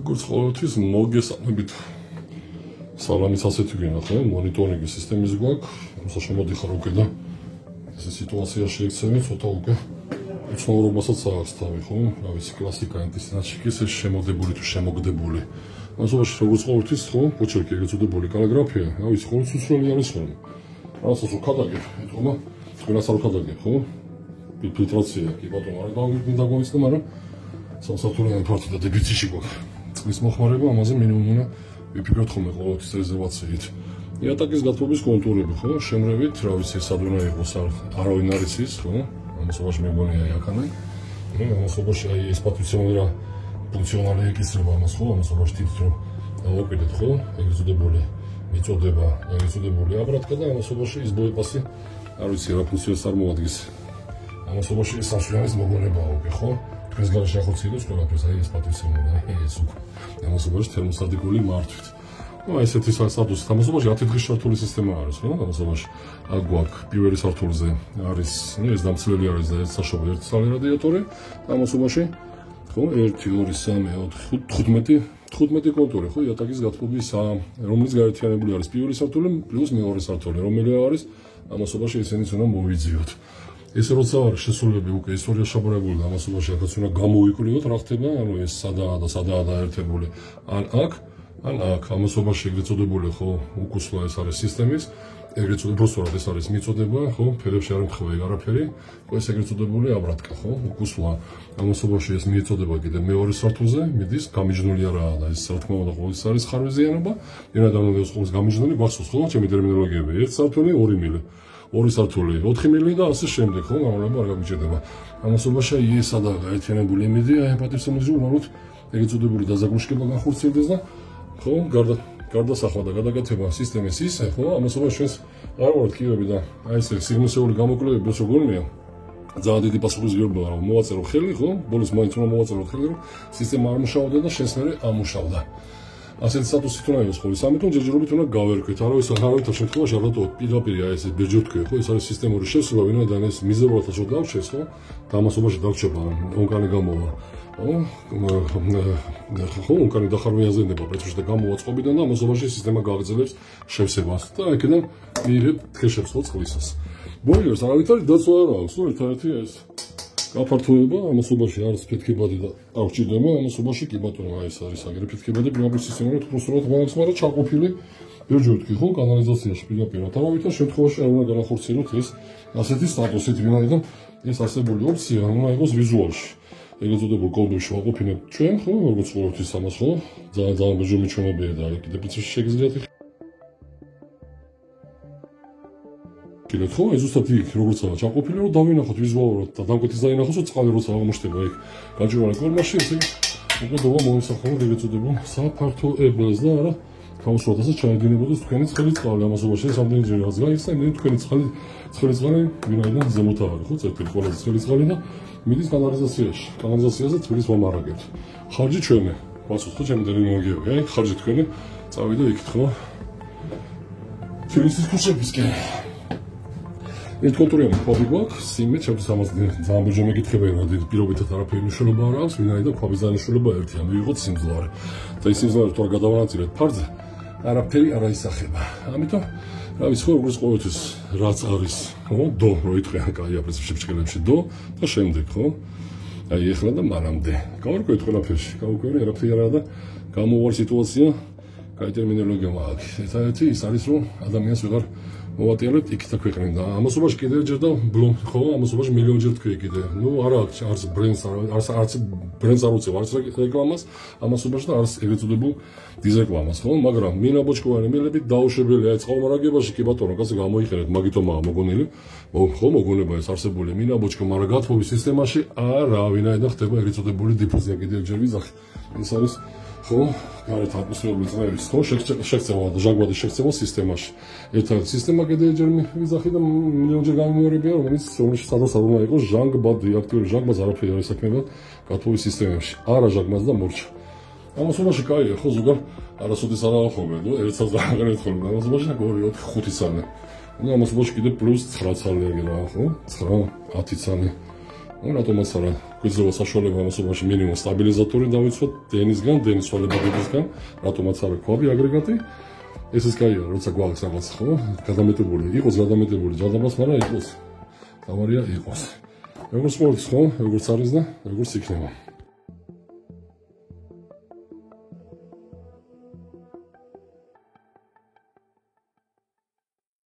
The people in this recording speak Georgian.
როგორც ყოველთვის მოგესალმებით. სალამის ასეთი გენა ხო? მონიტორინგის სისტემის გვაქვს. შემოდიხარ უკვე და ეს სიტუაცია შეეცემი ცოტა უკვე უცნაურობასაც აქვს თავი, ხო? რა ვიცი, კლასიკა ინტენსივაშიკის ეს შემოგდებული თუ შემოგდებული. მასობაში როგორც ყოველთვის ხო, პოჩერკი ეგრეთ წოდებული კალიგრაფია, რა ვიცი, ყოველთვის უცვლელი არის ხოლმე. რასაც უკადაგებ, ეთქობა, თქვენაც არ უკადაგებ, ხო? ფილტრაცია კი ბატონო, არ დაგვიწყდა, მაგრამ სამსართულიანი ფართო და დებიციში გვაქვს. წყლის მოხმარება ამაზე მინიმუმ უნდა ვიფიქროთ ხოლმე ყოველთვის რეზერვაციით. იატაკის გათბობის კონტურები, ხო? შემრევით, რა ვიცი, სად უნდა იყოს, არავინ არ იცის, ხო? ამასობაში მეგონია იქანა. ამასობაში აი ეს პატვიცემული რა ფუნქციონალი ეკისრება ამას, ხო? ამასობაში თვითონ რომ დავაკვირდეთ, ხო? ეგრეთ წოდებული მიწოდება, ეგრეთ წოდებული აბრატკა და ამასობაში ის ბოეპასი, არ ვიცი, რა ფუნქციას წარმოადგენს. ამასობაში ეს საშუალების მოგონებაა უკვე, ხო? ეს გარეშე ახორციელებს ყველაფერს, აი ეს პატვიცემული, ეს უკვე. ამასობაში თერმოსტატიკული მართვით. აი ესეთი სტატუსით ამასობაში 10 დღის ჩართული სისტემა არის, ხო? ამასობაში აქ გვაქვს პირველი სართულზე არის, ეს დამცველი არის და ეს საშობი ერთი ცალი რადიატორი. ამასობაში ხო 1 2 3 4 15 კონტური, ხო, იატაკის გათბობისა, რომელიც გაერთიანებული არის პირველი სართული პლუს მეორე სართული, რომელიც არის ამასობაში ესენიც უნდა მოვიძიოთ. ეს როცა არის შესრულები უკვე ისტორია შაბარებული და ამასობაში აქაც უნდა გამოვიკვლიოთ რა ხდება, ანუ ეს სადაა დაერთებული. ან აქ, ან აქ, ამასობაში ეგრეთ წოდებული ხო, უკუსლა ეს არის სისტემის, ეგრეთ წოდებული პროცესორად ეს არის მიწოდება, ხო, ფერებში არ ემთხვევა ეგ არაფერი, ეს ეგრეთ წოდებული აბრატკა, ხო, უკუსლა. ამასობაში ეს მიწოდება კიდე მეორე სართულზე, მიდის, გამიჯნული არაა და ეს რა თქმა უნდა ყოველთვის არის ხარვეზიანობა, ენადან უნდა იყოს გამიჯნული, გახსოვს ხო, ჩემი ტერმინოლოგიები, 1 სართული 2 მილი. 2 სართული 4 მილი და ასე შემდეგ, ხო, გამოვნება არ გამიჭირდება. ამასობაში ეს სადა გაერთიანებული იმედი, აი პატივცემული უბრალოდ ეგრეთ წოდებული დაზაგუშკება განხორციელდეს და ხო, გარდასახვა და გადაგაცემა სისტემის ისე, ხო, ამასობაში ჩვენს არ ვართ კივები და აი ეს სიგნალისეული გამოკვლევები ეს როგორია. ძალიან დიდი პასუხისმგებლობა რომ მოვაწერო ხელი, ხო, ბოლოს მაინც უნდა მოვაწერო ხელი, რომ სისტემა არ მუშაობდა და შენს მერე ამუშავდა. ასეთ სტატუსით უნდა იყოს ხოლმე. ამიტომ ჯერჯერობით უნდა გავერკვეთ. არავითარ შემთხვევაში არ ვატყობთ პირდაპირ აი ეს ბეჯო თქვი, ხო, ეს არის სისტემური შესრულება, ვინაიდან ეს მიზერულად რო დავშეს, ხო, და ამასობაში დაგჭება ონკანი გამოვა. ხო, ონკანი დახარვიაზდება პროცესში და გამოვა წყობიდან და ამასობაში სისტემა გააგრძელებს შევსებას და აქედან მიიღებ თხეშებს ხო წყლისას. ბოილერს არავითარი დაცვა არ აქვს, ხო, ერთადერთი ეს გაფართოება ამასობაში არის ფეთქებადი და არ გვჭირდება ამასობაში კი ბატონო აი ეს არის აგრე ფეთქებადი პირდაპირ სისტემურად პროცესორად გვაქვს, მაგრამ ჩაყოფილი ბეჯო თქვი ხო კანალიზაციაში პირდაპირ. არავითარ შემთხვევაში არ უნდა განახორციელოთ ეს ასეთი სტატუსით, ვინაიდან ეს არსებული ოფცია უნდა იყოს ვიზუალში. ეგრეთ წოდებულ კოდებში ვაყოფინებთ ჩვენ, ხო, როგორც ყოველთვის ამას, ხო, ძალიან ბეჯო მიჩვენებია და კიდე პროცესში შეგიძლიათ კიდევ ხო, ეს ზუსტად იქ როგორცაა ჩაყოფილი, რომ დავინახოთ ვიზუალურად და დამკვეთის დაინახოს, რომ წყალი როცა აღმოჩნდება იქ გაჭირვანა კორმაში, ესე უკვე დობა მოისახავთ ეგრეთ წოდებულ საფართოებას და არა გამოსვლადასაც ჩაედინებოდეს თქვენი ცხელი წყალი. ამასობაში რამდენჯერ რაც გაიხსნა, იმდენი თქვენი ცხელი წყალი ვინაიდან ზემოთ არის, ხო, წერტილი ყველაზე ცხელი წყალი და მიდის კანალიზაციაში. კანალიზაციაზე თბილის მომარაგებთ. ხარჯი ჩვენი, გასულ ხო ჩემი ტერმინოლოგიები, აი, ხარჯი თქვენი, წავიდა იქით, ხო? თბილისის ქუჩებისკენ. ეს კონტურიანი ქვაბი გვაქვს, სიმეთ ჩემთვის ამას ძალიან ბეჯო მეკითხებიან, რომ პირობითად არაფერი მნიშვნელობა არ აქვს, ვინაიდან ქვაბის დანიშნულება ერთია, მივიღოთ სიმძლავრე. და ის სიმძლავრე თუ არ გადავანაწილეთ ფარზე, არაფერი არ აისახება. ამიტომ, რა ვიცი, ხო, როგორც ყოველთვის რაც არის, ხო, დო, რო იტყვიან კაია პრინციპში დო და შემდეგ, ხო? აი ეხლა და მანამდე. გავარკვევთ ყველაფერში, გავუკვირდი არაფერი არა და გამოვარ სიტუაცია, კაი ტერმინოლოგია მაქვს. ერთადერთი ის არის, რომ ადამიანს ვეღარ მოვატიალებთ იქით აქვეყნებდა და ამასობაში კიდე ჯერ და ბლომ ხო ამასობაში მილიონჯერ თქვი კიდე ნუ არა არც ბრენდს არც ბრენდს არ უწევ არც რეკლამას ამასობაში და არც ეგრეთ წოდებულ დიზრეკლამას ხო მაგრამ მინაბოჭკოვანი მილებით დაუშვებელი აი წყალმარაგებაში კი ბატონო კაცი გამოიყენეთ მაგითომაა მოგონილი ხო მოგონება ეს არსებული მინაბოჭკო მაგრამ გათბობის სისტემაში არა ვინაიდან ხდება ეგრეთ წოდებული დიფუზია კიდე ჯერ ვიზახი ეს არის ხო გარეთ ატმოსფერული წნევის ხო შეგწევა და ჟანგბადის შეგწევა სისტემაში ერთად სისტემა კიდე ჯერ ვიზახი და მილიონჯერ გამიმეორებია რომელიც სადაც არ უნდა იყოს ჟანგბადი აქტიური ჟანგბადს არაფერი არ ისაქმება გათბობის სისტემებში არა ჟანგბადს და მორჩა ამასობაში კაია ხო ზოგან არასოდეს არ ავხობე ნუ ერთსაც დააღერეთ ხოლმე ამასობაში 2 4 5 წელი და ამასობაში კიდე პლუს 9 წელი ეგრაა ხო 9 10 წელი რატომაც არა გვიძლევა საშუალება ამასობაში მინიმუმ სტაბილიზატორი დავიცვათ დენისგან, დენის ცვალებადობისგან, რატომაც არა ქვაბი აგრეგატი. ეს ის კაია, როცა გვაქვს რაღაც, ხო? გადამეტებული, იყოს გადამეტებული ჯადაბას, მაგრამ იყოს. თავარია იყოს. როგორც მოდის, ხო? როგორც არის და როგორც იქნება.